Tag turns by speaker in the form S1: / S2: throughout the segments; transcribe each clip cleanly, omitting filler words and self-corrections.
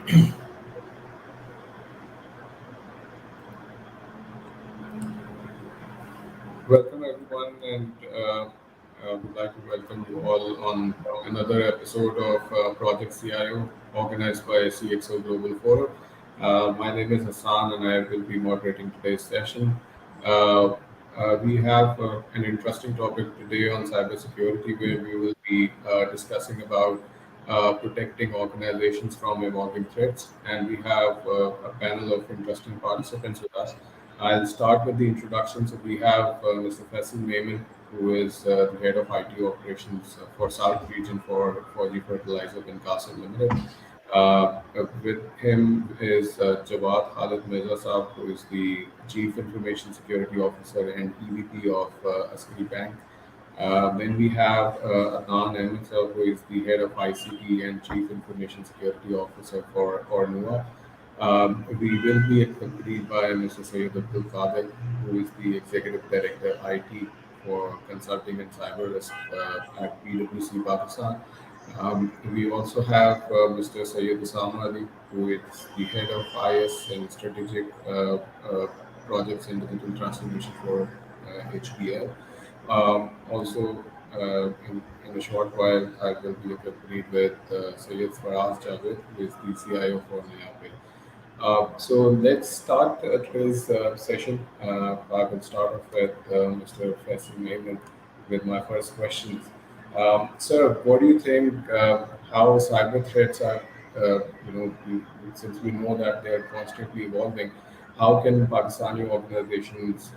S1: Welcome everyone, and would like to welcome you all on another episode of Project CIO, organized by CxO Global Forum. My name is Hassan, and I will be moderating today's session. Uh, we have an interesting topic today on cybersecurity, where we will be discussing about protecting organizations from evolving threats, and we have a panel of interesting participants with us. I'll start with the introduction. So we have Mr. Faisal Memon, who is the head of IT operations for South region for Fauji Fertilizer in Qasim Limited. With him is Jawad Khalid Mirza Saab, who is the Chief Information Security Officer and EVP of Askari Bank. Then we have Adnan Ahmed, who is the head of ICT and Chief Information Security Officer for Oruna. We will be accompanied by Mr. Syed Abdul Qadir, who is the Executive Director IT for Consulting and Cyber Risk at PwC Pakistan. We also have Mr. Syed Osama Ali, who is the Head of IS and Strategic Projects and Digital Transformation for HPL. Also, in a short while, I will be accompanied with Syed Faraz Javed, who is the CIO for NIFT. So let's start today's session. I will start off with Mr. Faisal Memon with my first questions. Sir, what do you think? How cyber threats are, since we know that they are constantly evolving, how can Pakistani organizations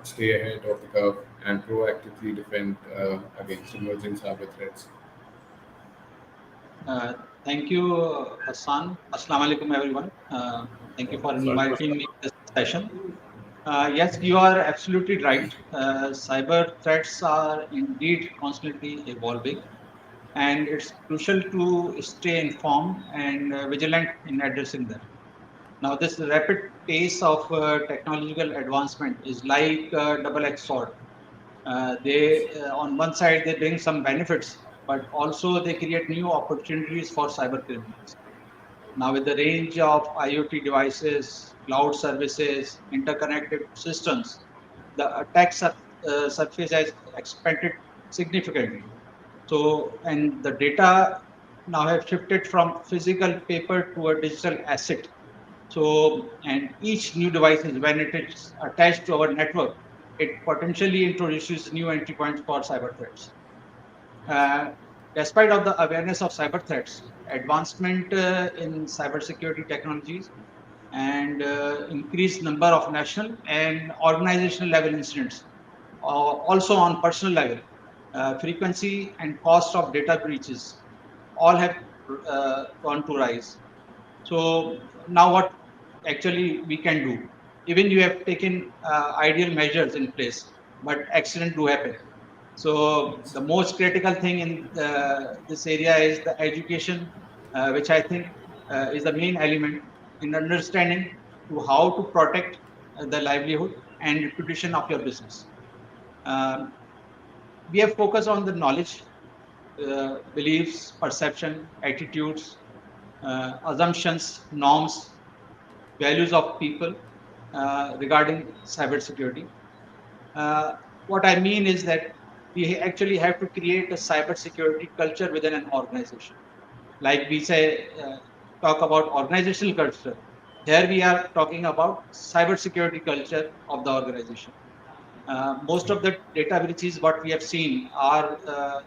S1: stay ahead of the curve and proactively defend against emerging cyber threats?
S2: Thank you, Hassan. Assalamu alaikum, everyone. Thank you for inviting me to this session. Yes, you are absolutely right. Cyber threats are indeed constantly evolving, and it's crucial to stay informed and vigilant in addressing them. Now, this rapid pace of technological advancement is like a double-edged sword. On one side, they bring some benefits, but also they create new opportunities for cyber criminals. Now, with the range of IoT devices, cloud services, interconnected systems, the attack surface has expanded significantly. So, and the data now have shifted from physical paper to a digital asset. So, and each new device, when it is attached to our network, it potentially introduces new entry points for cyber threats. Uh, Despite of the awareness of cyber threats, advancement in cybersecurity technologies and increased number of national and organizational level incidents, also on personal level, frequency and cost of data breaches, all have gone to rise. So now what actually we can do? Even you have taken ideal measures in place, but accidents do happen. So the most critical thing in this area is the education, which I think is the main element in understanding to how to protect the livelihood and reputation of your business. Um, we have focused on the knowledge, beliefs, perception, attitudes, assumptions, norms, values of people regarding cybersecurity. Uh, what I mean is that we actually have to create a cybersecurity culture within an organization. Like we say, talk about organizational culture. Here we are talking about cybersecurity culture of the organization. Most of the data breaches, what we have seen, are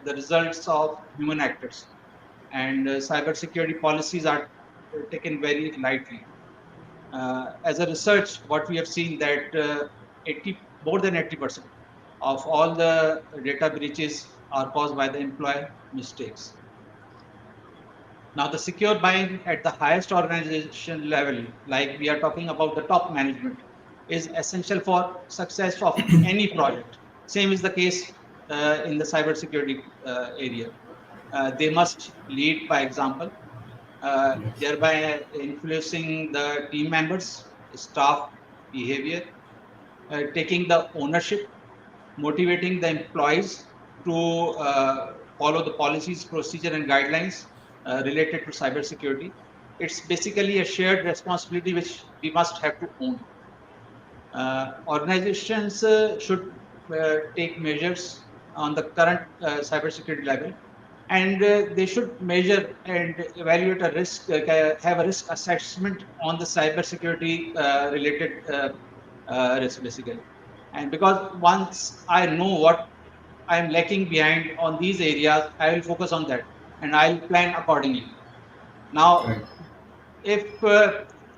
S2: the results of human actors, and cybersecurity policies are taken very lightly. As a research, what we have seen that more than 80% of all the data breaches are caused by the employee mistakes. Now, the secure buying at the highest organization level, like we are talking about the top management, is essential for success of any project. Same is the case in the cybersecurity area. They must lead by example,
S1: Yes.
S2: thereby influencing the team members, staff behavior, taking the ownership, motivating the employees to follow the policies, procedure, and guidelines related to cybersecurity. It's basically a shared responsibility which we must have to own. Organizations should take measures on the current cybersecurity level, and they should measure and evaluate a risk, have a risk assessment on the cybersecurity related risk, basically. And because once I know what I'm lacking behind on these areas, I will focus on that and I'll plan accordingly. Now,
S1: Right.
S2: if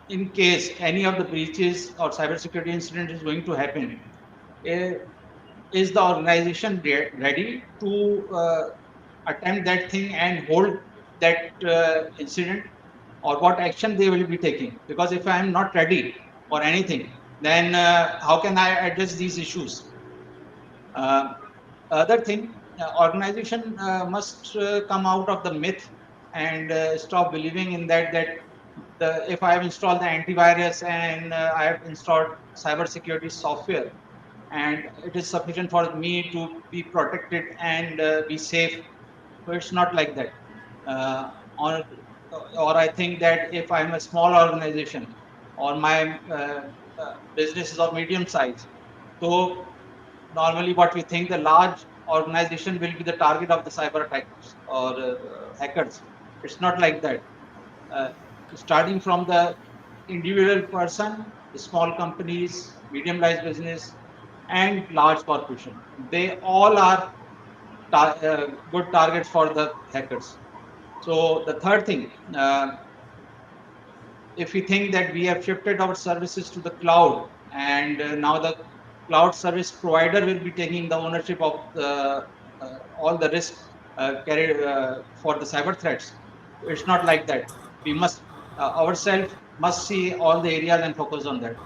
S2: in case any of the breaches or cybersecurity incident is going to happen, uh, is the organization ready to attempt that thing and hold that incident, or what action they will be taking? Because if I am not ready for anything, then how can I address these issues? Uh, Other thing, organization must come out of the myth and stop believing in that if I have installed the antivirus and I have installed cybersecurity software, and it is sufficient for me to be protected and be safe. So it's not like that. Uh, or, or I think that if I'm a small organization or my business is of medium size, so normally what we think, the large organization will be the target of the cyber attackers or hackers. It's not like that. uh, Starting from the individual person, the small companies, medium-sized business, and large corporation, they all are good targets for the hackers. So the third thing, if we think that we have shifted our services to the cloud, and now the cloud service provider will be taking the ownership of all the risk carried for the cyber threats. It's not like that. We must ourselves must see all the areas and focus on that.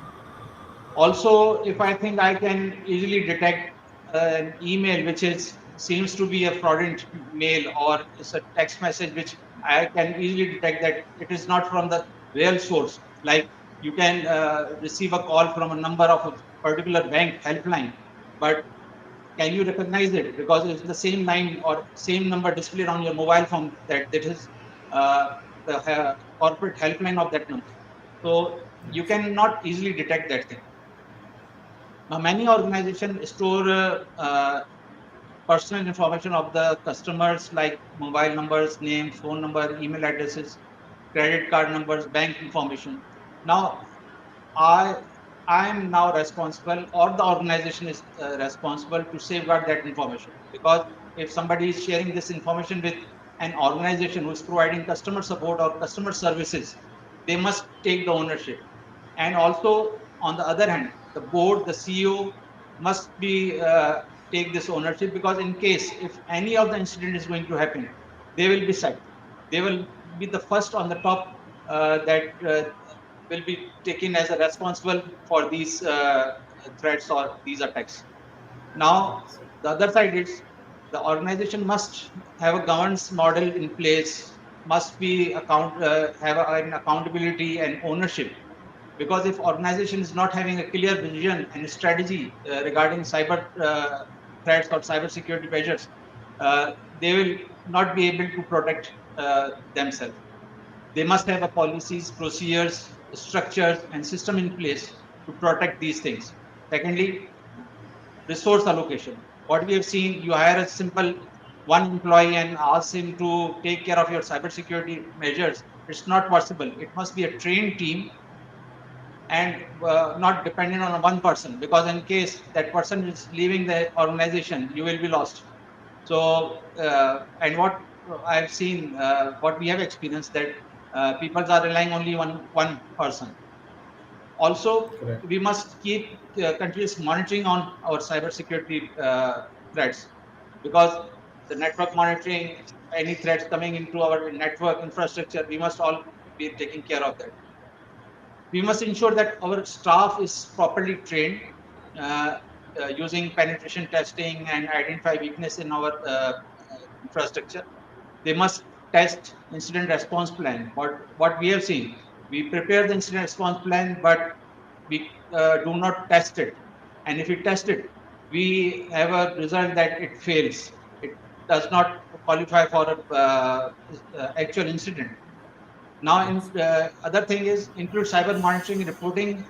S2: Also, if I think I can easily detect an email which is seems to be a fraudulent mail, or it's a text message which I can easily detect that it is not from the real source. Like you can receive a call from a number of a particular bank helpline, but can you recognize it because it's the same line or same number displayed on your mobile phone, that is the corporate helpline of that number. So you cannot easily detect that thing. Now, many organizations store personal information of the customers, like mobile numbers, names, phone number, email addresses, credit card numbers, bank information. Now, I I am now responsible, or the organization is responsible to safeguard that information. Because if somebody is sharing this information with an organization who is providing customer support or customer services, they must take the ownership. And also, on the other hand, the board, the CEO must be take this ownership, because in case if any of the incident is going to happen, they will be sacked. They will be the first on the top that will be taken as a responsible for these threats or these attacks. Now, the other side is the organization must have a governance model in place, must be have an accountability and ownership. Because if organization is not having a clear vision and strategy regarding cyber threats or cyber security measures, they will not be able to protect themselves. They must have a policies, procedures, structures, and system in place to protect these things. Secondly, resource allocation. What we have seen, you hire a simple one employee and ask him to take care of your cybersecurity measures. It's not possible. It must be a trained team, and not dependent on one person, because in case that person is leaving the organization, you will be lost. So and what I've seen, what we have experienced, that people are relying only on one person. Also,
S1: Correct.
S2: we must keep continuous monitoring on our cybersecurity threats, because the network monitoring, any threats coming into our network infrastructure, we must all be taking care of that. We must ensure that our staff is properly trained, uh, using penetration testing and identify weakness in our infrastructure. They must test incident response plan. What we have seen, we prepare the incident response plan, but we do not test it. And if we test it, we have a result that it fails. It does not qualify for a actual incident. Now, other thing is include cyber monitoring and reporting.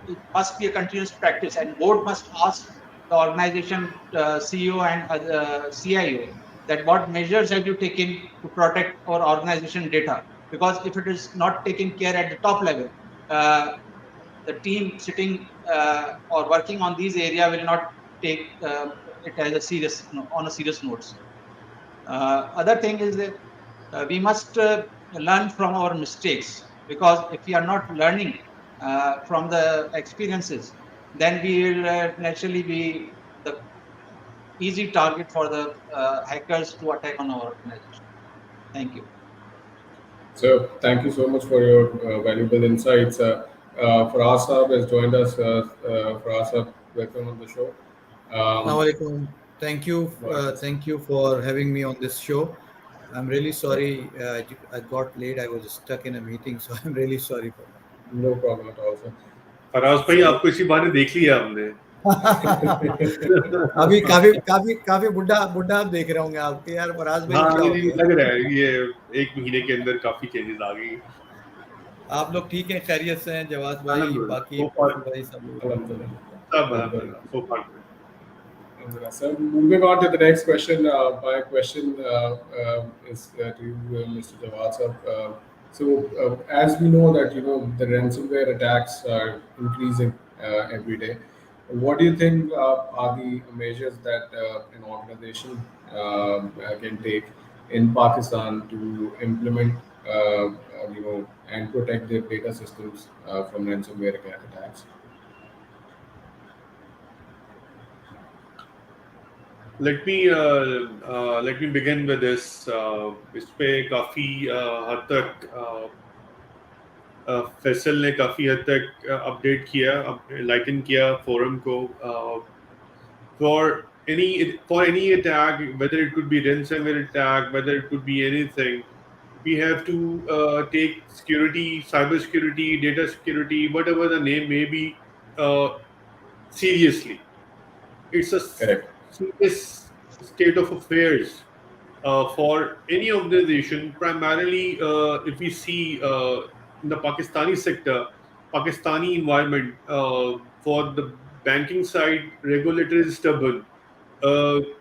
S2: It must be a continuous practice, and board must ask the organization CEO and CIO that what measures have you taken to protect our organization data? Because if it is not taken care at the top level, the team sitting or working on these area will not take it as a serious on a serious notes. Other thing is that we must learn from our mistakes, because if we are not learning from the experiences, then we will naturally be the easy target for the hackers to attack on our organization. Thank you.
S1: So thank you so much for your valuable insights. Faraz Saab has joined us. Faraz Saab, welcome on the show.
S3: Assalamualaikum. Thank you for having me on this show. I'm really sorry I got late. I was stuck in a meeting, so I'm really sorry for that.
S1: No problem at all, sir.
S4: Faraz भाई आपको इसी बारे देख लिया हमने
S3: अभी काफी बुढ़ा आप देख रहे होंगे आपके यार फराज भाई
S4: हाँ
S3: क्या हो
S4: ये
S3: गया?
S4: लग रहा है ये 1 महीने के अंदर काफी चेंजेस आ गई
S3: आप लोग ठीक हैं, खैरियत से हैं? जवाद भाई, बाकी भाई सब लोग
S4: so far
S1: So moving on to the next question. My question is to you, Mr. Jawad sir. So as we know that the ransomware attacks are increasing every day. What do you think are the measures that an organization can take in Pakistan to implement, and protect their data systems from ransomware attacks?
S4: let me begin with this इस पे काफी हद तक फैसल ने काफी हद तक update किया लाइटन किया फोरम को for any attack, whether it could be ransomware attack, whether it could be anything, we have to take security, cybersecurity, data security, whatever the name may be, seriously. It's a
S1: Correct.
S4: serious state of affairs for any organization. Primarily, if we see in the Pakistani sector, Pakistani environment, for the banking side, regulator is stubborn,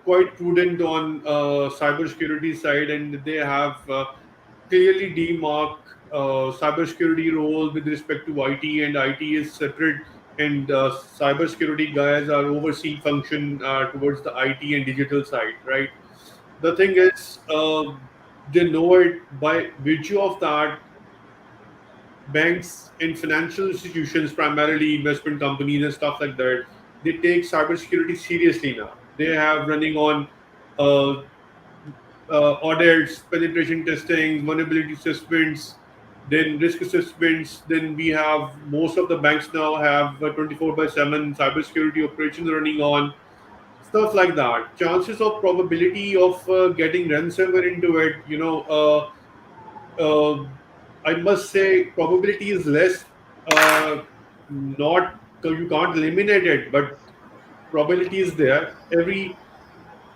S4: quite prudent on cybersecurity side, and they have clearly demarked cybersecurity role with respect to IT, and IT is separate, and cybersecurity guys are overseeing function towards the IT and digital side, right? The thing is, they know it by virtue of that. Banks and financial institutions, primarily investment companies and stuff like that, they take cybersecurity seriously now. They have running on audits, penetration testing, vulnerability assessments, then risk assessments. Then we have most of the banks now have 24/7 cybersecurity operations running on, stuff like that. Chances of probability of getting ransomware into it, I must say probability is less. Not you can't eliminate it, but probability is there.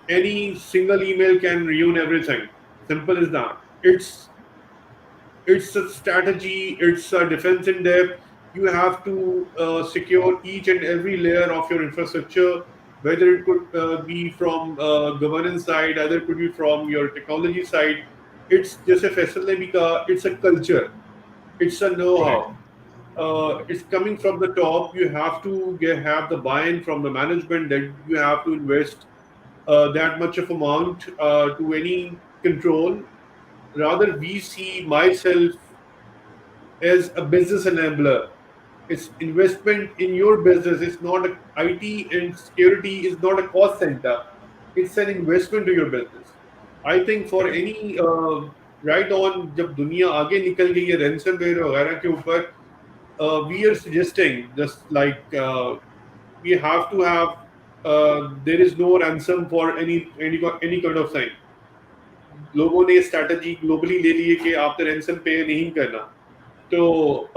S4: Any single email can ruin everything. Simple as that. It's a strategy. It's a defense in depth. You have to secure each and every layer of your infrastructure, whether it could be from governance side, either it could be from your technology side. It's just a facility. It's a culture. It's a know-how. It's coming from the top. You have to have the buy-in from the management that you have to invest that much of amount to any control. Rather, we see myself as a business enabler. It's investment in your business. It's not IT and security is not a cost center. It's an investment to your business. I think for any right on, जब दुनिया आगे निकल गई है ransomware वगैरह के ऊपर, we are suggesting just like we have to have there is no ransom for any kind of thing. लोगों ने स्ट्रैटेजी ग्लोबली ले ली है कि आपने रैंसम पे नहीं करना, तो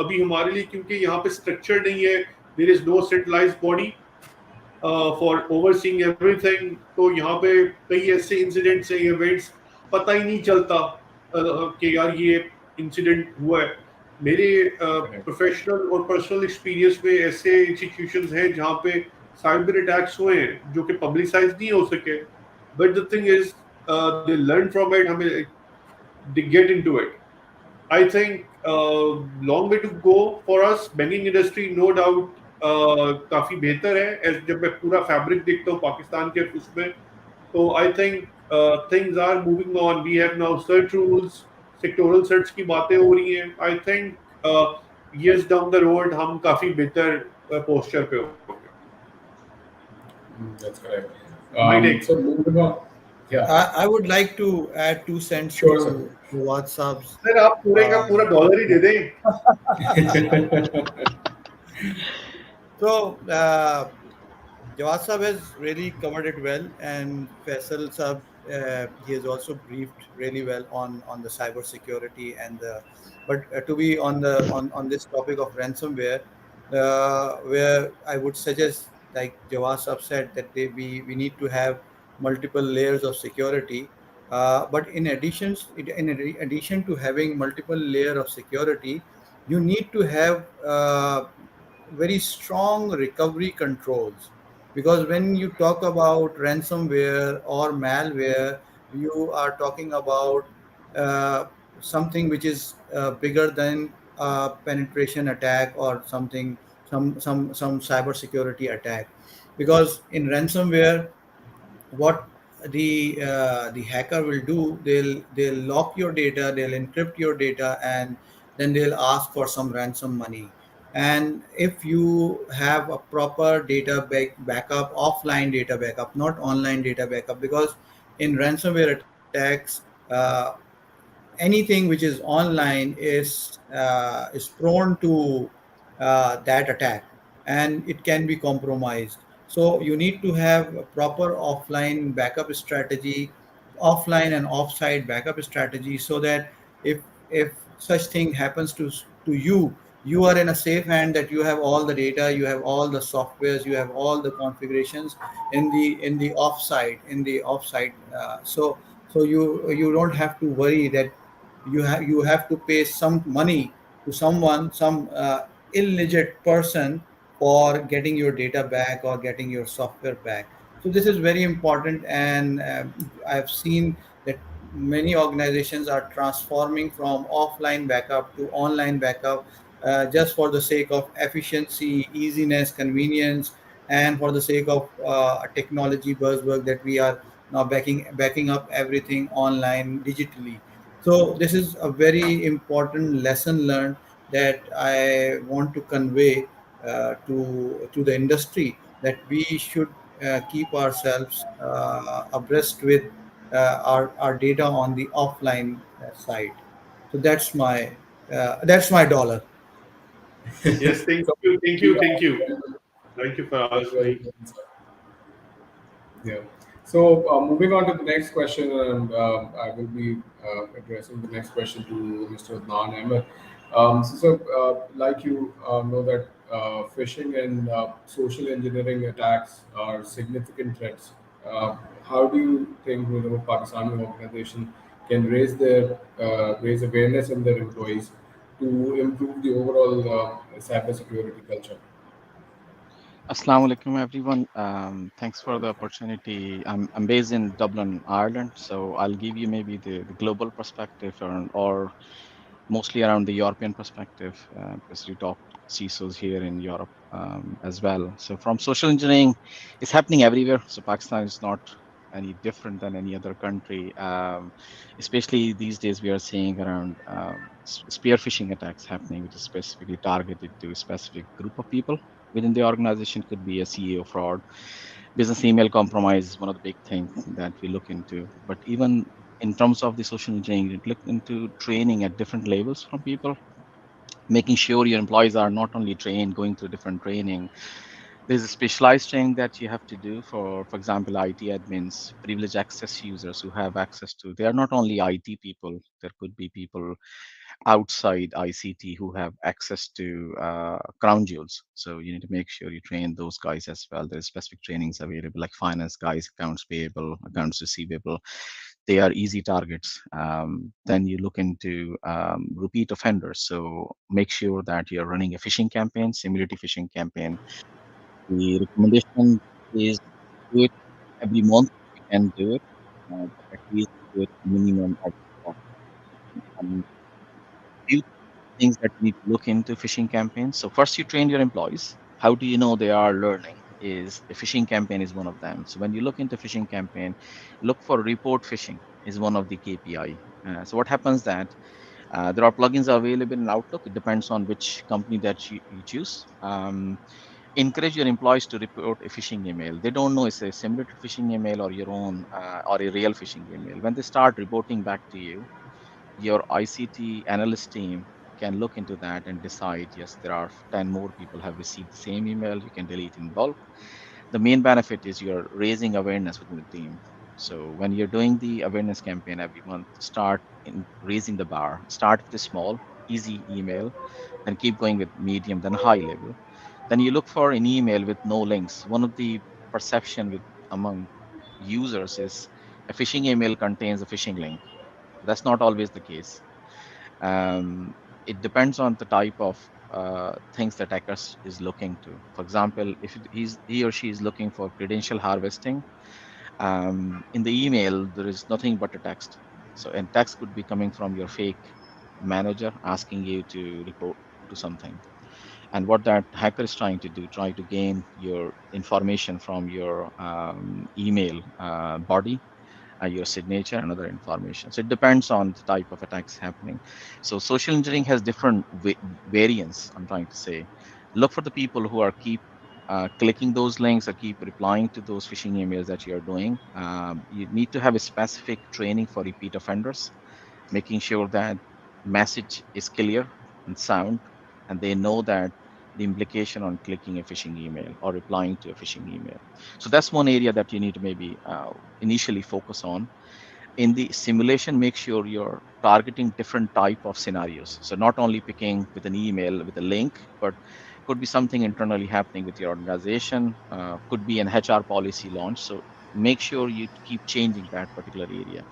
S4: अभी हमारे लिए क्योंकि यहाँ पे स्ट्रक्चर नहीं है, there is no centralised body for overseeing everything, तो यहाँ पे कई ऐसे इंसिडेंट्स हैं, इवेंट्स पता ही नहीं चलता कि यार ये इंसिडेंट हुआ है. मेरे प्रोफेशनल और पर्सनल एक्सपीरियंस में ऐसे इंस्टीट्यूशंस हैं जहाँ पे साइबर अटैक्स हुए हैं जो कि पब्लिसाइज नहीं हो सके, but the thing is they learn from it, हमें they get into it. I think long way to go for us. Banking industry, no doubt, काफी बेहतर है. As जब मैं पूरा फैब्रिक देखता हूँ पाकिस्तान के उसमें, तो I think things are moving on. We have now search rules, sectoral search की बातें हो रही हैं. I think years down the road हम काफी बेहतर posture पे होंगे.
S1: That's correct.
S4: My take.
S1: So moving on. Yeah.
S3: I would like to add 2 cents
S1: Sure, sir.
S3: to WhatsApp's.
S4: Sir आप पूरे का पूरा डॉलर ही दे दें.
S3: So, Jawad Sahab has really covered it well, and Faisal Sahab, he has also briefed really well on the cyber security and the. But to be on this topic of ransomware, where I would suggest, like Jawad Sahab said, that we need to have multiple layers of security. But in addition to having multiple layer of security, you need to have very strong recovery controls, because when you talk about ransomware or malware, you are talking about uh, something which is bigger than a penetration attack or something, some cybersecurity attack. Because in ransomware, what the hacker will do, they'll lock your data, they'll encrypt your data, and then they'll ask for some ransom money. And if you have a proper backup, offline data backup, not online data backup, because in ransomware attacks, anything which is online is prone to that attack, and it can be compromised. So you need to have a proper offline backup strategy, offline and offsite backup strategy, so that if such thing happens to you, you are in a safe hand, that you have all the data, you have all the softwares, you have all the configurations in the offsite. So you don't have to worry that you have to pay some money to someone, some illegit person, for getting your data back or getting your software back. So this is very important, and I've seen that many organizations are transforming from offline backup to online backup, just for the sake of efficiency, easiness, convenience, and for the sake of a technology buzzword that we are now backing up everything online digitally. So this is a very important lesson learned that I want to convey to the industry, that we should keep ourselves abreast with our data on the offline side. So that's my dollar.
S4: Yes, thank
S1: So,
S4: you, thank you, thank you, thank you,
S1: very
S4: Faraz.
S1: well
S4: Thank you.
S1: done, sir. Yeah. So moving on to the next question, and I will be addressing the next question to Mr. Adnan Ahmed. Like you know that phishing and social engineering attacks are significant threats. How do you think Pakistani organization can raise awareness in their employees to improve the overall cybersecurity culture?
S5: Assalamu alaikum, everyone. Thanks for the opportunity. I'm based in Dublin, Ireland, so I'll give you maybe the global perspective, or mostly around the European perspective, because we talk CISOs here in Europe as well. So from social engineering, it's happening everywhere. So Pakistan is not any different than any other country. Especially these days, we are seeing around spear phishing attacks happening, which is specifically targeted to a specific group of people within the organization. Could be a CEO fraud, business email compromise is one of the big things that we look into. But even in terms of the social engineering, it look into training at different levels from people, making sure your employees are not only trained, going through different training. There's a specialized training that you have to do for example, IT admins, privileged access users who have access to. They are not only IT people. There could be people outside ICT who have access to crown jewels. So you need to make sure you train those guys as well. There's specific trainings available, like finance guys, accounts payable, accounts receivable. they are easy targets. Then you look into repeat offenders. So make sure that you're running a phishing campaign, simulated phishing campaign. The recommendation is do it every month if you can do it, but at least do it minimum every quarter. And few things that you need to look into phishing campaigns. So first, you train your employees. How do you know they are learning? Is a phishing campaign is one of them. So when you look into phishing campaign, look for report phishing is one of the KPI. So what happens that there are plugins available in Outlook. It depends on which company that you choose. Encourage your employees to report a phishing email. They don't know it's a simulated phishing email or your own or a real phishing email. When they start reporting back to you, your ICT analyst team can look into that and decide, yes, there are 10 more people have received the same email. You can delete in bulk. The main benefit is you're raising awareness within the team. So when you're doing the awareness campaign every month, start in raising the bar. Start with a small, easy email, then keep going with medium, then high level. Then you look for an email with no links. One of the perception with among users is a phishing email contains a phishing link. That's not always the case. um, it depends on the type of things that hackers is looking to. For example, if he or she is looking for credential harvesting, in the email there is nothing but a text. So, and text could be coming from your fake manager asking you to report to something. And what that hacker is trying to do, try to gain your information from your email body, your signature and other information. So it depends on the type of attacks happening. So social engineering has different variants. I'm trying to say, look for the people who are keep clicking those links or keep replying to those phishing emails that you are doing. You need to have a specific training for repeat offenders, making sure that message is clear and sound, and they know that the implication on clicking a phishing email or replying to a phishing email. So that's one area that you need to maybe initially focus on. In the simulation, make sure you're targeting different type of scenarios. So not only picking with an email with a link, but could be something internally happening with your organization, could be an HR policy launch. So make sure you keep changing that particular area.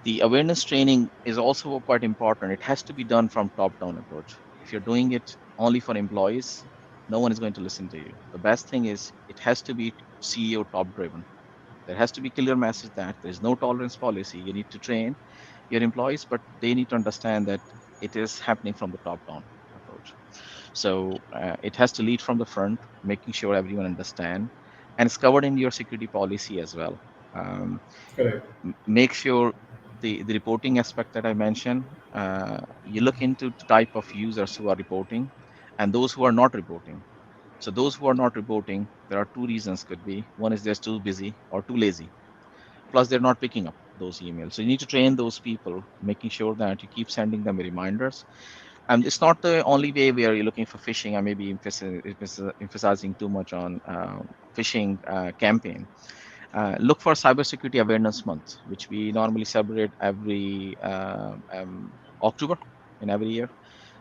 S5: The awareness training is also quite important. It has to be done from top down approach. If you're doing it only for employees, no one is going to listen to you. The best thing is it has to be CEO top driven. There has to be clear message that there is no tolerance policy. You need to train your employees, but they need to understand that it is happening from the top down approach. So it has to lead from the front, making sure everyone understand, and it's covered in your security policy as well. Um,
S1: Correct.
S5: Make sure the reporting aspect that I mentioned, you look into the type of users who are reporting and those who are not reporting. So those who are not reporting, there are two reasons could be. One is they're too busy or too lazy. Plus, they're not picking up those emails. So you need to train those people, making sure that you keep sending them reminders. And it's not the only way where you're looking for phishing. I may be emphasizing too much on phishing campaign. Look for Cybersecurity Awareness Month, which we normally celebrate every October in every year.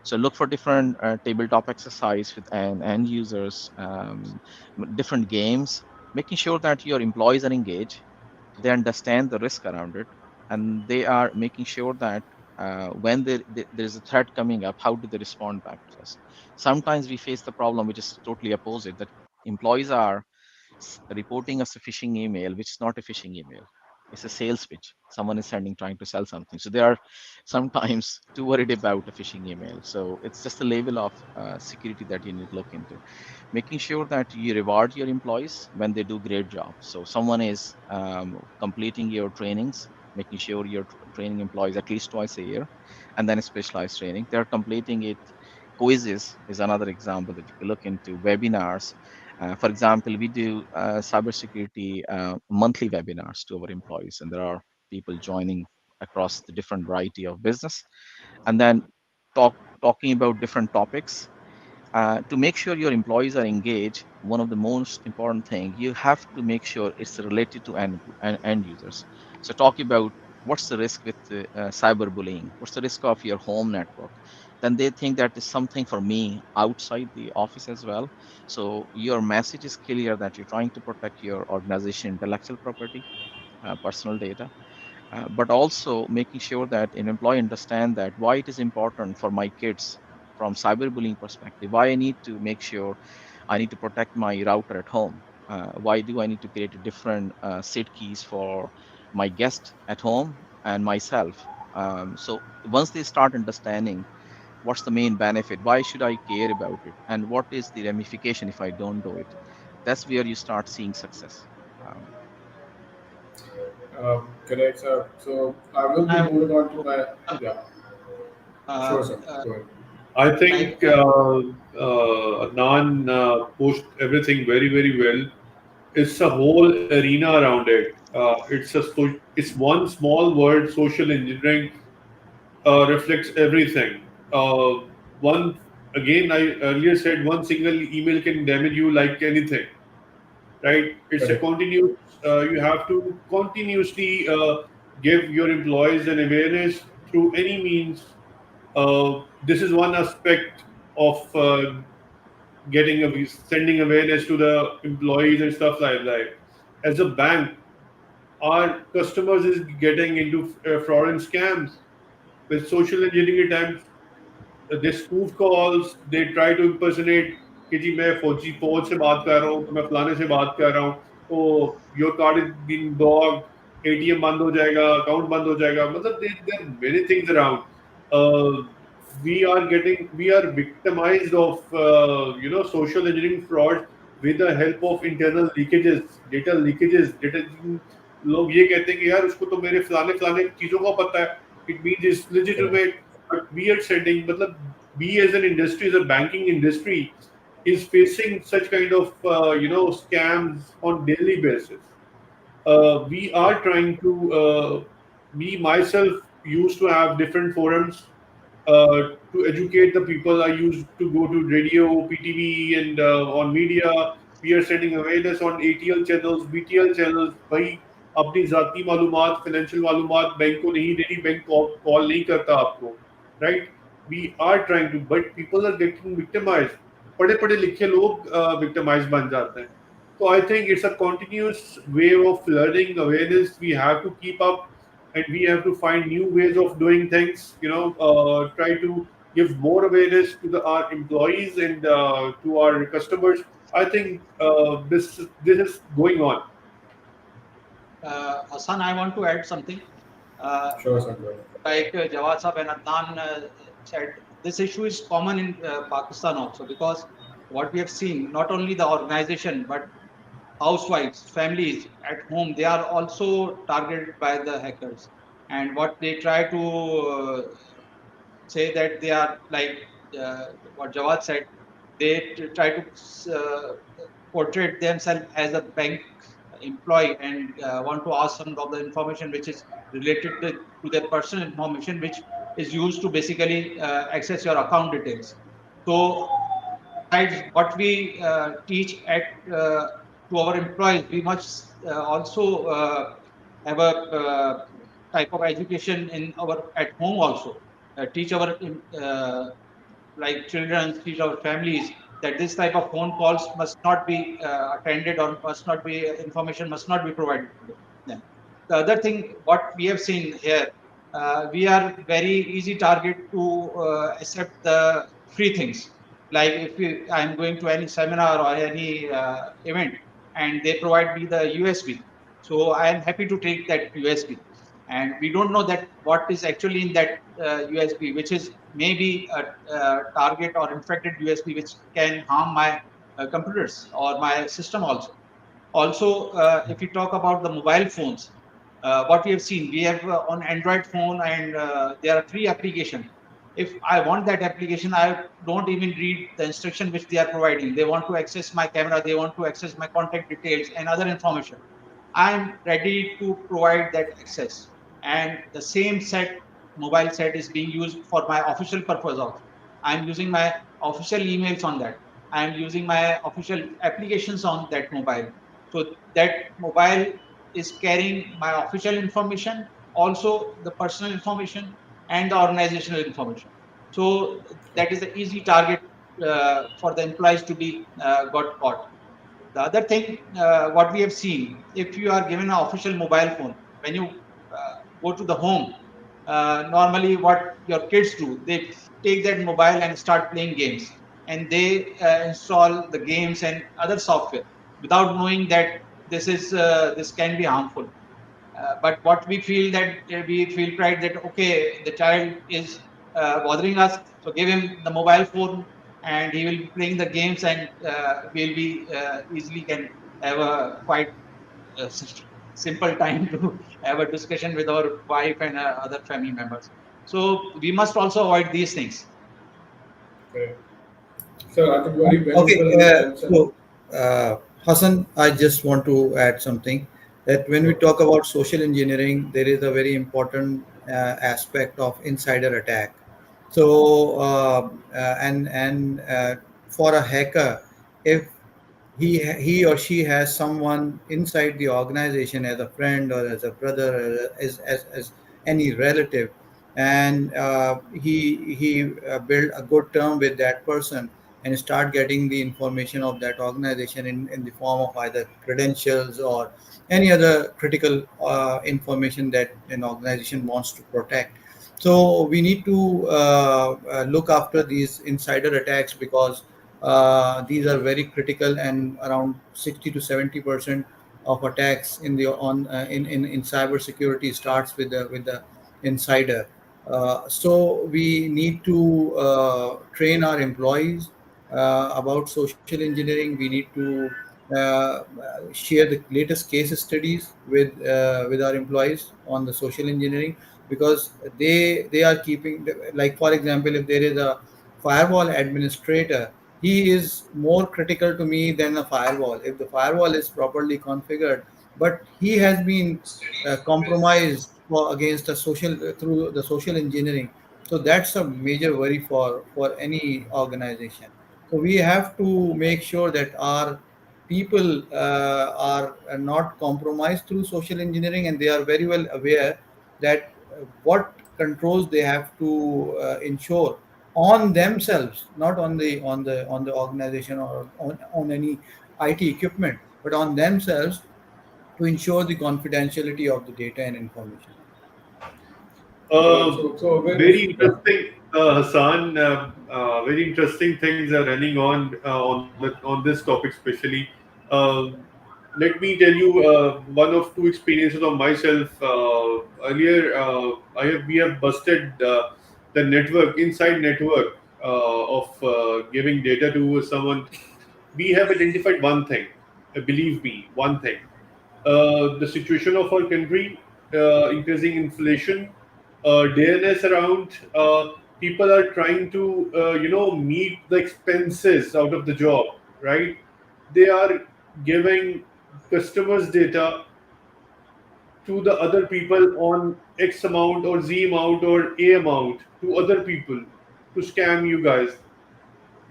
S5: So look for different tabletop exercise with end users, different games, making sure that your employees are engaged, they understand the risk around it, and they are making sure that when there's a threat coming up, how do they respond back to us? Sometimes we face the problem which is totally opposite, that employees are reporting us a phishing email, which is not a phishing email. It's a sales pitch. Someone is sending, trying to sell something. So they are sometimes too worried about a phishing email. So it's just a level of security that you need to look into, making sure that you reward your employees when they do great job. So someone is completing your trainings, making sure you're training employees at least twice a year, and then specialized training. They're completing it. Quizzes is another example that you can look into. Webinars, for example, we do cybersecurity monthly webinars to our employees, and there are people joining across the different variety of business, and then talking about different topics. To make sure your employees are engaged, one of the most important thing, you have to make sure it's related to end users. So talk about what's the risk with cyberbullying, what's the risk of your home network. Then they think that is something for me outside the office as well. So your message is clear that you're trying to protect your organization intellectual property, personal data, but also making sure that an employee understand that why it is important for my kids from cyberbullying perspective, why I need to make sure I need to protect my router at home. Why do I need to create a different SID keys for my guest at home and myself? So once they start understanding what's the main benefit, why should I care about it, and what is the ramification if I don't do it, that's where you start seeing success. Um,
S1: Correct, sir. So I will be
S2: I
S1: moving on to my, yeah, sure,
S2: uh,
S1: sir.
S2: uh,
S1: Go ahead.
S4: I
S2: like
S4: think Adnan pushed everything very, very well. It's a whole arena around it. It's one small word, social engineering, reflects everything. One again, I earlier said one single email can damage you like anything, right? It's a
S1: Correct.
S4: continuous. You have to continuously give your employees an awareness through any means. This is one aspect of sending awareness to the employees and stuff like that. As a bank, our customers is getting into fraud and scams with social engineering at times. They spoof calls, they try to impersonate कि जी मैं फौज से बात कर रहा हूँ तो मैं फलाने से बात कर रहा हूँ तो your card is been blocked ATM बंद हो जाएगा अकाउंट बंद हो जाएगा मतलब there many things around we are victimized of social engineering fraud with the help of internal leakages data लोग ये कहते हैं कि यार उसको तो मेरे फलाने फलाने चीजों का पता है it means it's
S1: Correct.
S4: legitimate but we are sending matlab we as an industry as a banking industry is facing such kind of scams on daily basis. We are trying to me myself used to have different forums to educate the people. I used to go to radio, PTV, and on media. We are sending awareness on ATL channels, BTL channels. भाई अपनी जाती मालूमात, financial मालूमात bank को नहीं देनी, bank call नहीं करता आपको, right? We are trying to, but people are getting victimized. पढ़े पढ़े लिखे लोग victimized बन जाते हैं. So I think it's a continuous way of learning awareness. We have to keep up, and we have to find new ways of doing things. Try to give more awareness to our employees and to our customers. I think this is going on.
S2: Hassan, I want to add something.
S1: Sure, sir. Go ahead.
S2: Like Jawad Sahab and Adnan said, this issue is common in Pakistan also, because what we have seen, not only the organization, but housewives, families at home, they are also targeted by the hackers. And what they try to say that they are like what Jawad said, they try to portray themselves as a bank employee and want to ask some of the information which is related to their personal information, which is used to basically access your account details. So, besides what we teach to our employees, we must also have a type of education in our at home also. Teach our like children, teach our families that this type of phone calls must not be attended, or must not be information must not be provided to them. The other thing, what we have seen here, we are very easy target to accept the free things. Like if I'm going to any seminar or any event and they provide me the USB, so I am happy to take that USB. And we don't know that what is actually in that USB, which is maybe a target or infected USB, which can harm my computers or my system also. Also, if we talk about the mobile phones, what we have seen, we have on Android phone, and there are 3 applications. If I want that application, I don't even read the instruction which they are providing. They want to access my camera, they want to access my contact details and other information. I am ready to provide that access. And the same mobile set is being used for my official purpose also. I'm using my official emails on that. I'm using my official applications on that mobile. So that mobile is carrying my official information, also the personal information and the organizational information. So that is the easy target for the employees to be got caught. The other thing, what we have seen, if you are given an official mobile phone, when you go to the home, normally what your kids do, they take that mobile and start playing games, and they install the games and other software without knowing that this can be harmful. But what we feel that we feel pride that okay, the child is bothering us, so give him the mobile phone and he will be playing the games, and we'll be easily can have a quite uh, simple time to have a discussion with our wife and other family members. So we must also avoid these things.
S1: Okay. So I think very
S3: Okay,
S1: valuable answer.
S3: so Hassan, I just want to add something that when we
S1: Sure.
S3: talk about social engineering, there is a very important aspect of insider attack. So, for a hacker, if he or she has someone inside the organization as a friend or as a brother or as any relative, and he build a good term with that person and start getting the information of that organization in the form of either credentials or any other critical information that an organization wants to protect. So we need to look after these insider attacks because these are very critical, and around 60 to 70% of attacks in the on in cybersecurity starts with the insider. So we need to train our employees about social engineering. We need to share the latest case studies with our employees on the social engineering, because they are keeping, like for example, if there is a firewall administrator, he is more critical to me than a firewall. If the firewall is properly configured, but he has been compromised against a social through the social engineering, so that's a major worry for any organization. So we have to make sure that our people are not compromised through social engineering, and they are very well aware that what controls they have to ensure on themselves, not on the organization or on any IT equipment, but on themselves, to ensure the confidentiality of the data and information.
S1: So
S4: Very
S1: very yeah.
S4: interesting, Hassan. Very interesting things are running on this topic, especially. Uh, Let me tell you one of two experiences of myself. Earlier, we have busted the network inside network of giving data to someone. We have identified one thing. Believe me, one thing. The situation of our country, increasing inflation, dearness around. People are trying to, meet the expenses out of the job, right? They are giving customers data to the other people on X amount or Z amount or A amount to other people to scam you guys.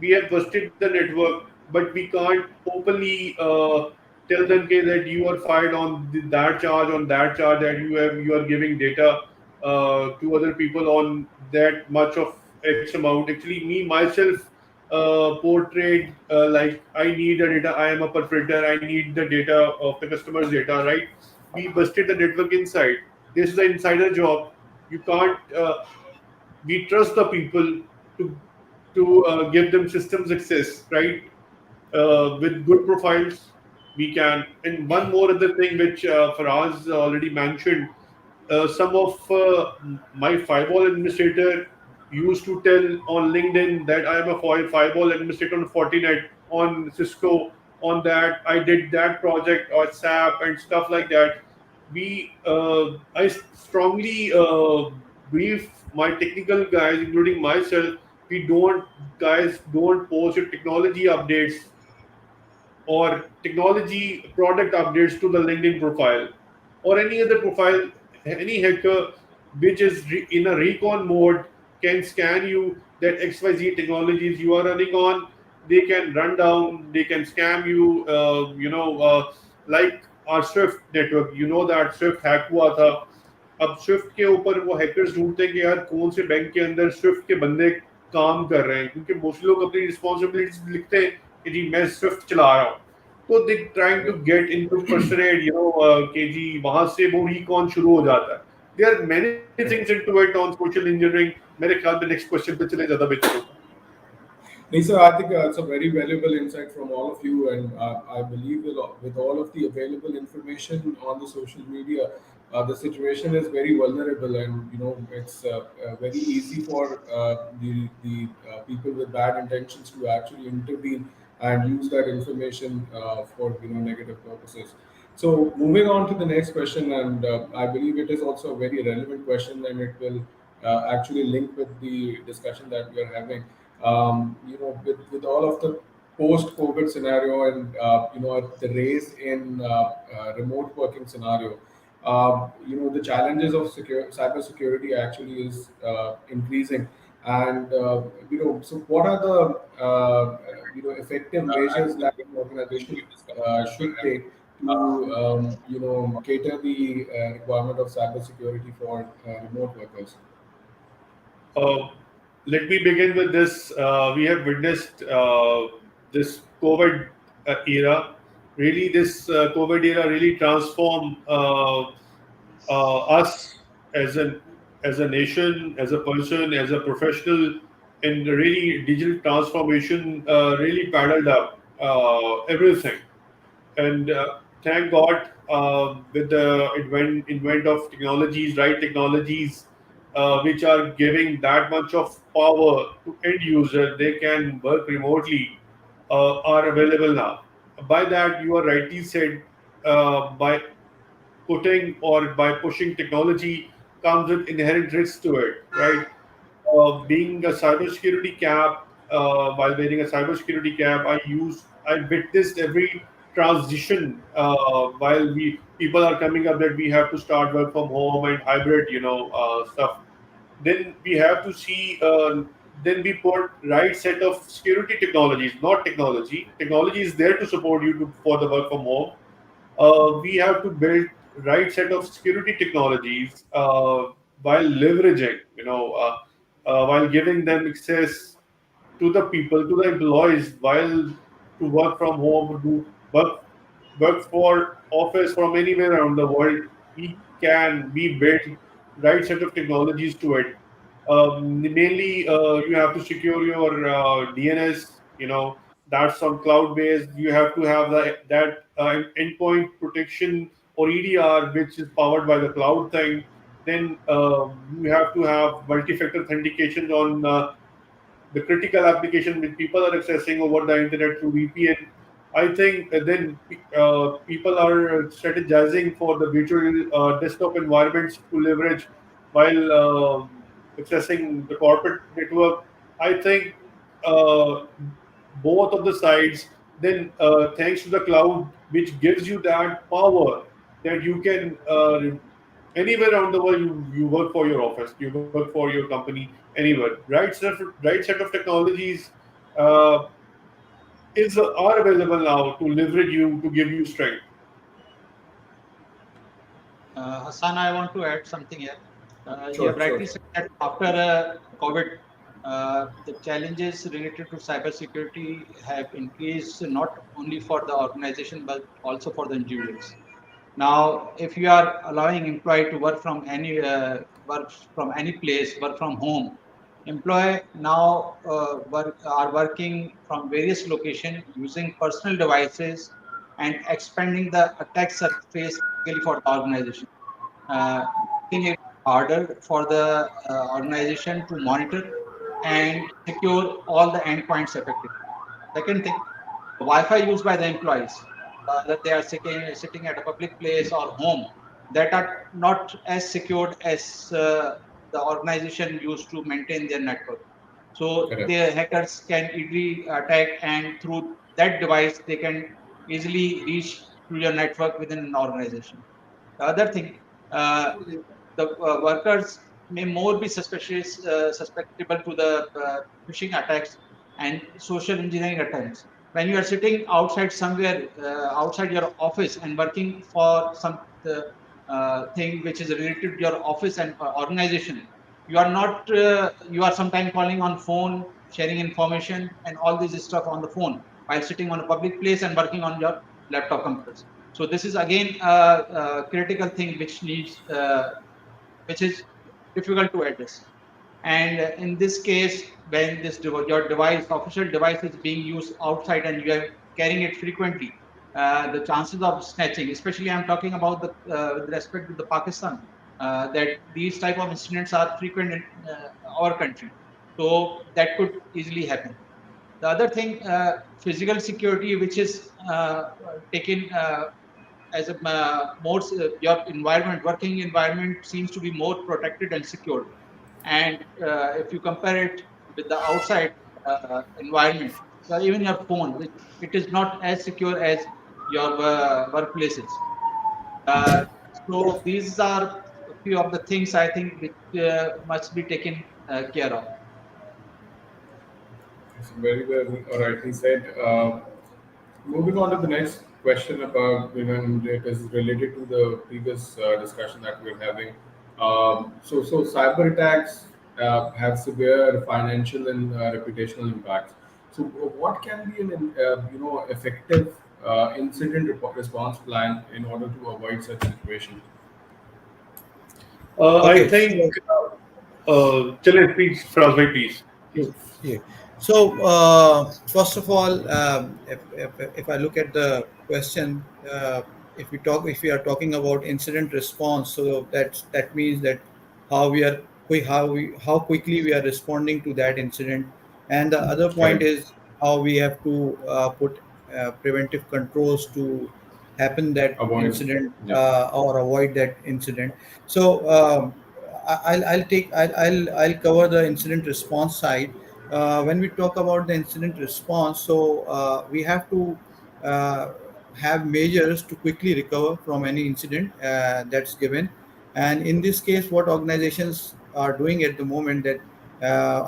S4: We have busted the network, but we can't openly tell them "Okay, that you are fired on that charge that you are giving data to other people on that much of X amount. Actually, me myself portrayed like I need the data. I am a perpetrator. I need the data of the customer's data. Right? We busted the network inside. This is the insider job. You can't. We trust the people to give them systems access, right? With good profiles, we can. And one more other thing which Faraz already mentioned, some of my firewall administrator used to tell on LinkedIn that I am a firewall administrator on Fortinet, on Cisco, on that I did that project or SAP and stuff like that. I strongly brief my technical guys, including myself. We don't guys don't post your technology updates or technology product updates to the LinkedIn profile or any other profile. Any hacker which is in a recon mode can scan you that XYZ technologies you are running on. They can run down, they can scam you. Like our Swift network, you know that Swift hack हुआ था. अब Swift के ऊपर वो hackers ढूंढते हैं कि यार कौन से बैंक के अंदर स्विफ्ट के बंदे काम कर रहे हैं, क्योंकि मोस्ट लोग अपनी रिस्पॉन्सिबिलिटीज लिखते हैं कि जी मैं स्विफ्ट चला रहा हूँ. तो they trying to get into पर्सनेट, कि जी वहां से वो रिकॉन शुरू हो जाता है. there are many things into it on social engineering. मेरे ख्याल में next question पे चले ज़्यादा बेहतर होगा.
S1: Lisa, I think it's a very valuable insight from all of you, and I believe with all of the available information on the social media, the situation is very vulnerable, and it's very easy for the people with bad intentions to actually intervene and use that information for negative purposes. So moving on to the next question, and I believe it is also a very relevant question, and it will actually link with the discussion that we are having. With all of the post-COVID scenario and the raise in remote working scenario, the challenges of cybersecurity actually is increasing. And so what are the effective measures that an organization should take to cater the requirement of cybersecurity for remote workers?
S4: Uh, Let me begin with this. We have witnessed this COVID era. Really, this COVID era really transformed us as a nation, as a person, as a professional, and really digital transformation really paddled up everything. And thank God, with the invent of technologies, right technologies, which are giving that much of power to end user, they can work remotely, are available now. By that, you are rightly said, by putting or by pushing technology comes with inherent risks to it, right? Being a cybersecurity cap, while wearing a cybersecurity cap, I witnessed every transition while we people are coming up that we have to start work from home and hybrid, stuff. Then we have to see. Then we put right set of security technologies, not technology. Technology is there to support you for the work from home. We have to build right set of security technologies while leveraging, while giving them access to the people, to the employees, while to work from home, to work for office from anywhere around the world. We build right set of technologies to it. Mainly, you have to secure your DNS. That's on cloud based. You have to have that endpoint protection or EDR, which is powered by the cloud thing. Then you have to have multi-factor authentication on the critical application which people are accessing over the internet through VPN. I think then people are strategizing for the virtual desktop environments to leverage while accessing the corporate network. I think uh, both of the sides. Then, thanks to the cloud, which gives you that power that you can anywhere around the world, you work for your office, you work for your company, anywhere. Right set of technologies uh, is are available now to leverage you, to give you strength.
S2: Hassan, I want to add something here. You
S1: Sure,
S2: have rightly
S1: sure.
S2: said that after COVID, the challenges related to cybersecurity have increased not only for the organization but also for the individuals. Now, if you are allowing employee to work from any place, work from home, employee now are working from various locations using personal devices and expanding the attack surface for the organization, making it harder for the organization to monitor and secure all the endpoints effectively. Second thing, Wi-Fi used by the employees, that they are sitting at a public place or home, that are not as secured as the organization used to maintain their network. So
S1: Correct.
S2: the hackers can easily attack, and through that device, they can easily reach to your network within an organization. The other thing, the workers may more be susceptible to the phishing attacks and social engineering attempts. When you are sitting outside somewhere, outside your office and working for some thing which is related to your office and organization, you are not, you are sometimes calling on phone, sharing information and all this stuff on the phone while sitting on a public place and working on your laptop computers. So this is again a critical thing which needs which is difficult to address. And in this case, when your device, official device, is being used outside and you are carrying it frequently, the chances of snatching, especially I'm talking about the with respect to the Pakistan, that these type of incidents are frequent in our country, so that could easily happen. The other thing, physical security, which is taken as a more your environment, working environment seems to be more protected and secured. And if you compare it with the outside environment, or even your phone, it is not as secure as your workplaces. Uh, so these are a few of the things I think which must be taken care of.
S1: It's very well rightly said. Moving on to the next question about, and it is related to the previous discussion that we're having. So cyber attacks have severe financial and reputational impacts. So what can be an effective incident response plan in order to avoid such situation?
S4: I
S3: Okay.
S4: think, chale, please, Faraz bhai, please.
S3: Yeah. So, first of all, if I look at the question, if we are talking about incident response, so that means that how we are how quickly we are responding to that incident, and the other point
S1: Correct.
S3: is how we have to put preventive controls to happen that
S1: Avoid.
S3: incident
S1: Yeah.
S3: or avoid that incident. So. I'll cover the incident response side. When we talk about the incident response, so we have to uh, have measures to quickly recover from any incident that's given. And in this case, what organizations are doing at the moment, that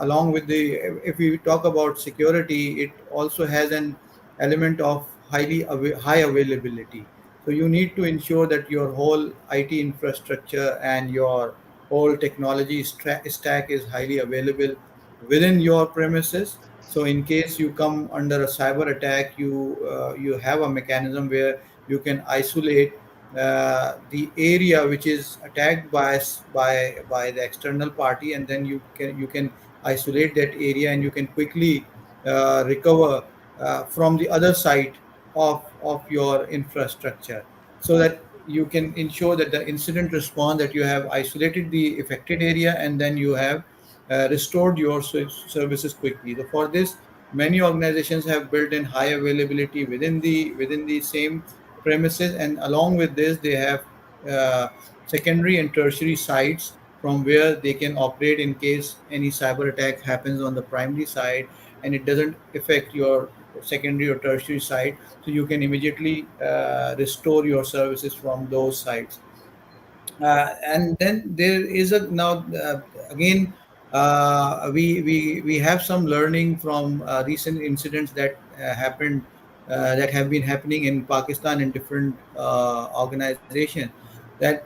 S3: along with the, if we talk about security, it also has an element of high availability. So you need to ensure that your whole IT infrastructure and your whole technology stack is highly available within your premises. So in case you come under a cyber attack, you have a mechanism where you can isolate the area which is attacked by the external party, and then you can isolate that area, and you can quickly recover from the other side of your infrastructure, so that you can ensure that the incident response, that you have isolated the affected area, and then you have restored your services quickly. So for this, many organizations have built in high availability within the same premises, and along with this, they have uh, secondary and tertiary sites from where they can operate in case any cyber attack happens on the primary side, and it doesn't affect your secondary or tertiary site, so you can immediately restore your services from those sites. And then there is a now again we have some learning from recent incidents that happened that have been happening in Pakistan in different organizations, that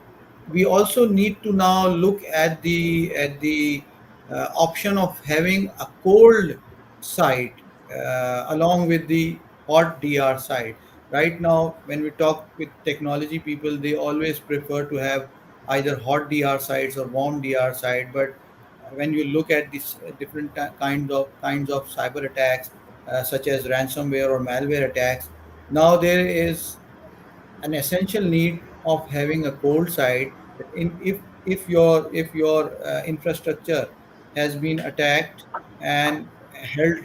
S3: we also need to now look at the option of having a cold site along with the hot DR site. Right now, when we talk with technology people, they always prefer to have either hot DR sites or warm DR site. But when you look at these different kinds of cyber attacks, such as ransomware or malware attacks, now there is an essential need of having a cold site. If your infrastructure has been attacked and held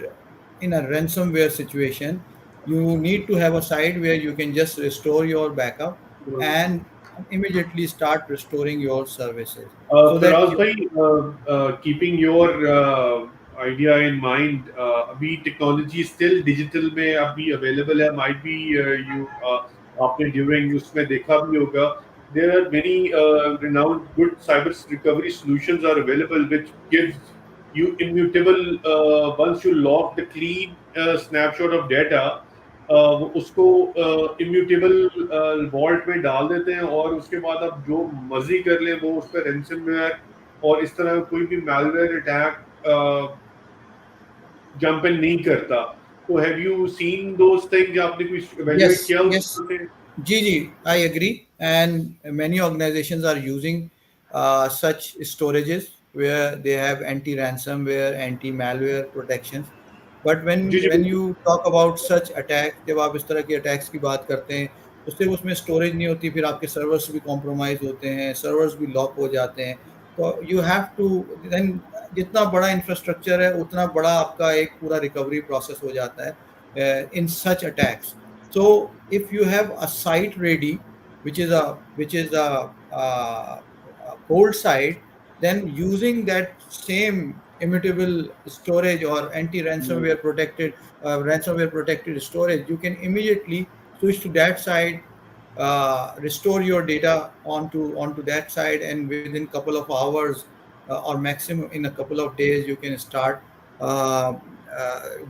S3: in a ransomware situation, you need to have a site where you can just restore your backup and immediately start restoring your services, so that
S4: Faraz
S3: you.
S4: bhai, keeping your idea in mind, अभी technology still digital में अभी available है, might be you आपने during उसमें देखा भी होगा. There are many renowned good cyber recovery solutions are available, which gives you immutable once you log the clean snapshot of data. वो उसको इम्यूटेबल वॉल्ट में डाल देते हैं, और उसके बाद आप जो मर्जी कर लें वो उस पर रैंसमवेयर और इस तरह कोई भी मैलवेयर अटैक जंप इन नहीं करता. तो have you seen those things? आपने कुछ इवैल्यूएट
S3: Yes,
S4: किया
S3: yes.
S4: उसको?
S3: Gigi, I agree. And many organizations are using such storages where they have anti-ransomware, anti-malware protections. But
S4: जी जी
S3: when
S4: बिल्कुल
S3: you talk about such attacks, जब आप इस तरह के अटैक्स की बात करते हैं तो सिर्फ उसमें स्टोरेज नहीं होती, फिर आपके सर्वर्स भी कॉम्प्रोमाइज होते हैं, सर्वर्स भी लॉक हो जाते हैं. तो यू हैव टू देन, जितना बड़ा इंफ्रास्ट्रक्चर है उतना बड़ा आपका एक पूरा रिकवरी प्रोसेस हो जाता है इन सच attacks. So if you have a site ready, which is a cold site, then using that same immutable storage or ransomware protected storage, you can immediately switch to that site, restore your data onto that site, and within couple of hours, or maximum in a couple of days, you can start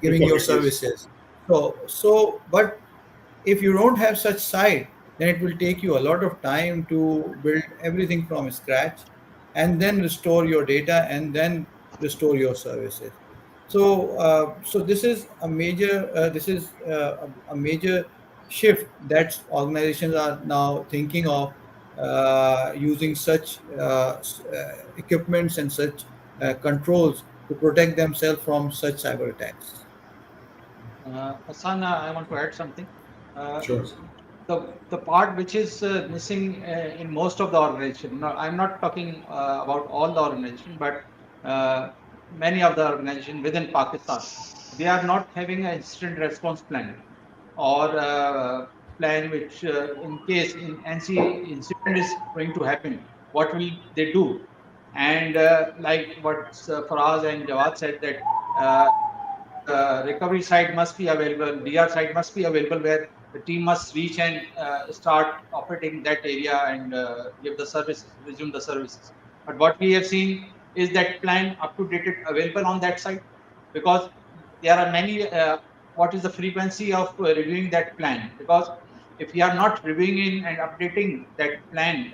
S3: giving your
S4: recovery, yes.
S3: services. But if you don't have such site, then it will take you a lot of time to build everything from scratch, and then restore your data, and then restore your services. So this is a major a major shift that organizations are now thinking of, using such equipments and such controls to protect themselves from such cyber attacks.
S2: Hassan, I want to add something.
S1: Sure.
S2: The part which is missing in most of the organization. No, I'm not talking about all the organization, but many of the organization within Pakistan, they are not having an incident response plan, or plan which, in case in NC incident is going to happen, what will they do? And like what Faraz and Jawad said, that recovery side must be available, DR side must be available, where the team must reach and start operating that area and give the services, resume the services. But what we have seen is that plan up to date available on that side, because there are many. What is the frequency of reviewing that plan? Because if we are not reviewing and updating that plan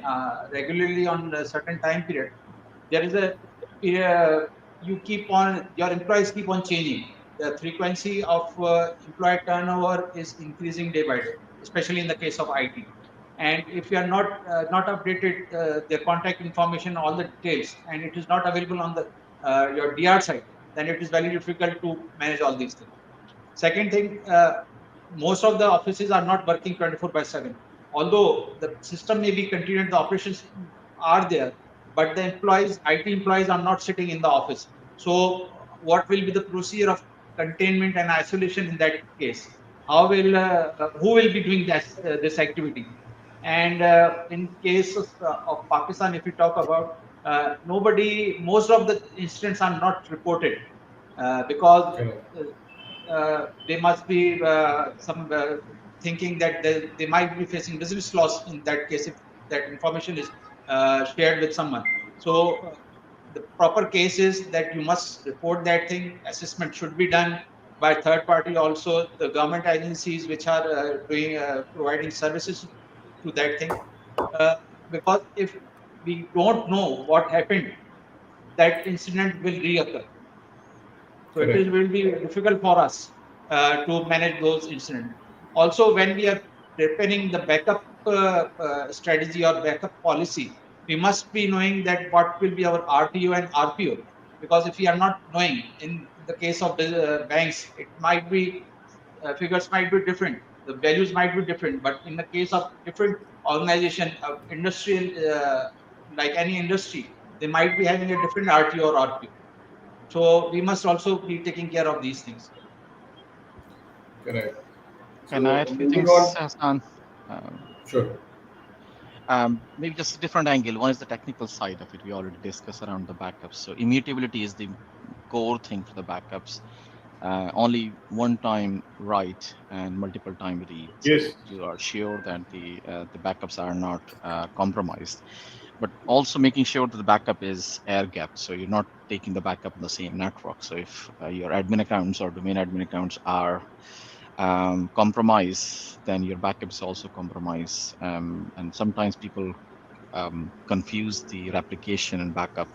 S2: regularly on a certain time period, there is a you keep on, your employees keep on changing. The frequency of employee turnover is increasing day by day, especially in the case of IT. And if you are not updated their contact information, all the details, and it is not available on the your DR side, then it is very difficult to manage all these things. Second thing, most of the offices are not working 24/7. Although the system may be continued, the operations are there, but the employees, IT employees, are not sitting in the office. So, what will be the procedure of containment and isolation in that case? How will who will be doing this activity? And in case of Pakistan, if we talk about, most of the incidents are not reported because they must be some thinking that they might be facing business loss in that case if that information is shared with someone. So the proper case is that you must report that thing. Assessment should be done by third party, also the government agencies which are doing providing services to that thing. Because if we don't know what happened, that incident will reoccur. So
S1: Correct.
S2: will be difficult for us to manage those incidents. Also, when we are preparing the backup strategy or backup policy, we must be knowing that what will be our RTO and RPO. Because if we are not knowing, in the case of the banks, it might be figures might be different, the values might be different. But in the case of different organization, industrial, like any industry, they might be having a different RTO or RPO. So we must also be taking care of these things.
S1: Correct.
S5: Can I add a few
S1: moving
S5: things,
S1: on.
S5: Hassan?
S1: Sure.
S5: Maybe just a different angle. One is the technical side of it. We already discussed around the backups. So immutability is the core thing for the backups. Only one time write and multiple time read. So
S4: Yes.
S5: you are sure that the backups are not compromised. But also making sure that the backup is air gapped. So you're not taking the backup on the same network. So if your admin accounts or domain admin accounts are compromised, then your backup is also compromised. And sometimes people confuse the replication and backup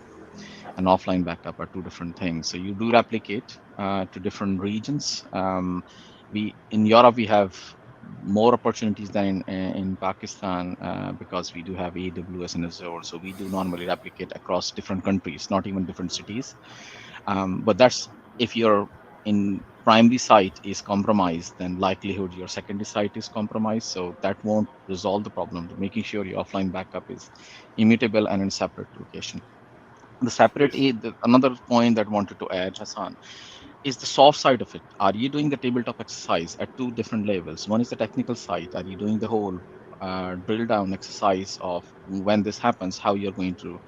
S5: and offline backup are two different things. So you do replicate to different regions. We in Europe we have more opportunities than in Pakistan because we do have AWS and Azure. So we do normally replicate across different countries, not even different cities. But that's if your in primary site is compromised, then likelihood your secondary site is compromised. So that won't resolve the problem. Making sure your offline backup is immutable and in separate location. The separate, another point that I wanted to add, Hassan, is the soft side of it. Are you doing the tabletop exercise at two different levels? One is the technical side. Are you doing the whole drill down exercise of when this happens, how you're going to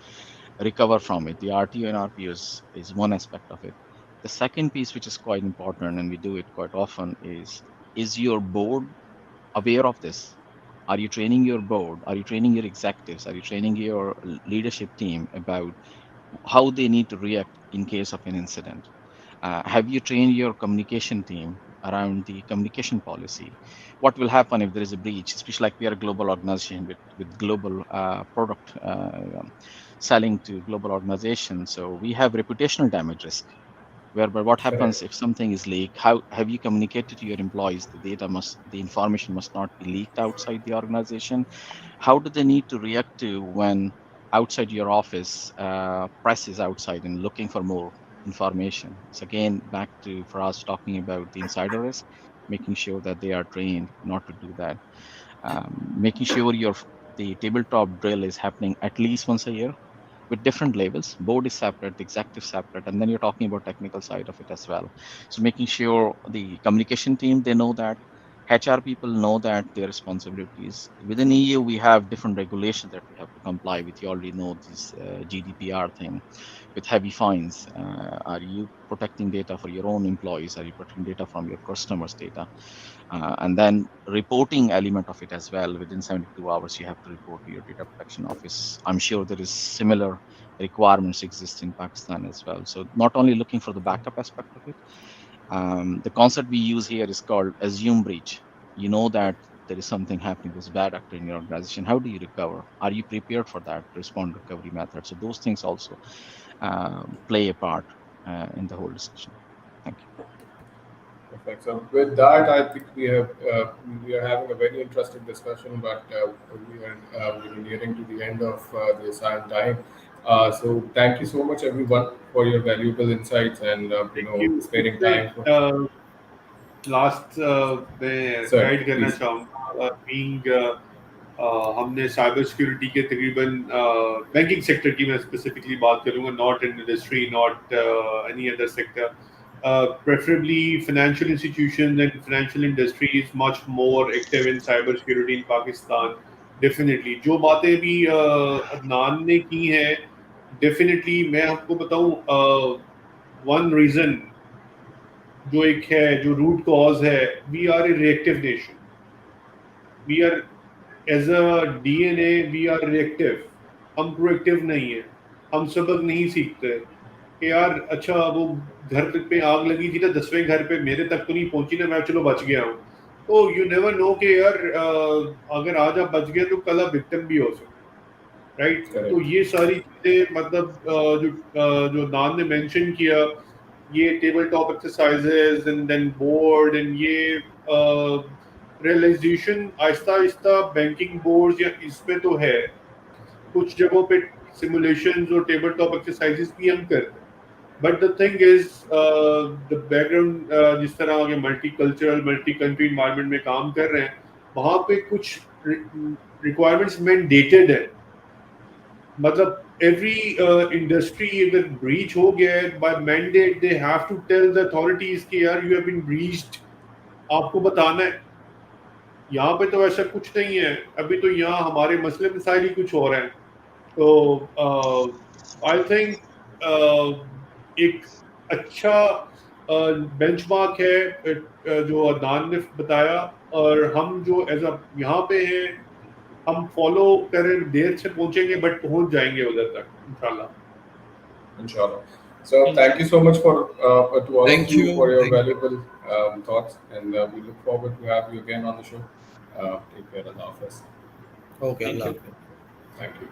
S5: recover from it? The RTO and RPO is one aspect of it. The second piece, which is quite important, and we do it quite often, is your board aware of this? Are you training your board? Are you training your executives? Are you training your leadership team about how they need to react in case of an incident? Have you trained your communication team around the communication policy? What will happen if there is a breach, especially like we are a global organization with global product selling to global organizations. So we have reputational damage risk. Whereby what happens if something is leaked? How have you communicated to your employees the information must not be leaked outside the organization? How do they need to react to when outside your office, press is outside and looking for more information? So again, back to Faraz talking about the insider risk, making sure that they are trained not to do that. Making sure the tabletop drill is happening at least once a year with different labels. Board is separate, the executive separate, and then you're talking about technical side of it as well. So making sure the communication team, they know that, HR people know that their responsibilities. Within EU, we have different regulations that we have to comply with. You already know this GDPR thing with heavy fines. Are you protecting data for your own employees? Are you protecting data from your customers' data? And then reporting element of it as well. Within 72 hours, you have to report to your data protection office. I'm sure there is similar requirements exist in Pakistan as well. So not only looking for the backup aspect of it, the concept we use here is called assume breach. You know that there is something happening, there's bad actor in your organization. How do you recover? Are you prepared for that? Respond recovery method. So those things also play a part in the whole discussion. Thank you.
S1: Perfect. So with that, I think we are having a very interesting discussion, but we are nearing to the end of the assigned time. So thank you so much, everyone, for your valuable insights and
S4: You
S1: sparing time.
S4: Last मैं
S1: Sir,
S4: add करना
S1: please.
S4: चाहूँगा being हमने cyber security के तकरीबन banking sector की मैं specifically बात करूँगा, not in industry, not any other sector, preferably financial institutions and financial industry is much more active in cyber security in Pakistan. Definitely जो बातें भी अदनान ने की हैं, definitely मैं आपको बताऊँ one reason जो एक है, जो रूट कॉज है, we are a reactive nation, we are as a DNA we are reactive, हम प्रोएक्टिव नहीं है, हम सबक नहीं सीखते कि यार अच्छा वो घर पे आग लगी थी ना 10वें घर पे, मेरे तक तो नहीं पहुंची ना, मैं चलो बच गया हूँ। तो यू नेवर नो कि यार अगर आज आप बच गए तो कल आप विक्टिम भी हो सकते, राइट? तो ये सारी चीजें मतलब जो नान ने मेंशन किया, ये table top exercises and then board and ये रियलाइजेशन आहिस्ता आहिस्ता बैंकिंग बोर्ड या इस पे तो है, कुछ जगहों पे सिमुलेशंस और टेबल टॉप एक्सरसाइजेज भी हम करते हैं, but the thing is the background जिस तरह के multi cultural multi country environment में काम कर रहे हैं, वहां पे कुछ रिक्वायरमेंट्स मैंडेटेड है, मतलब every industry अगर breach हो गया है by mandate, they have to tell the authorities कि यार you have been breached, आपको बताना है। यहाँ पे तो ऐसा कुछ नहीं है, अभी तो यहाँ हमारे मसले मसाइल ही कुछ हो रहे हैं। तो I think एक अच्छा बेंचमार्क है जो अदनान ने बताया, और हम जो एज अ यहाँ पे हैं हम फॉलो करें, देर से पहुंचेंगे बट पहुंच जाएंगे उधर तक इंशाल्लाह।
S1: So thank you so much to all
S3: Thank
S1: of you
S3: you.
S1: for your
S3: Thank you.
S1: valuable thoughts, and we look forward to have you again on the show. Take care, Allah Hafiz.
S3: Okay,
S2: Thank
S3: Allah
S2: you.
S3: Hafiz.
S1: Thank you.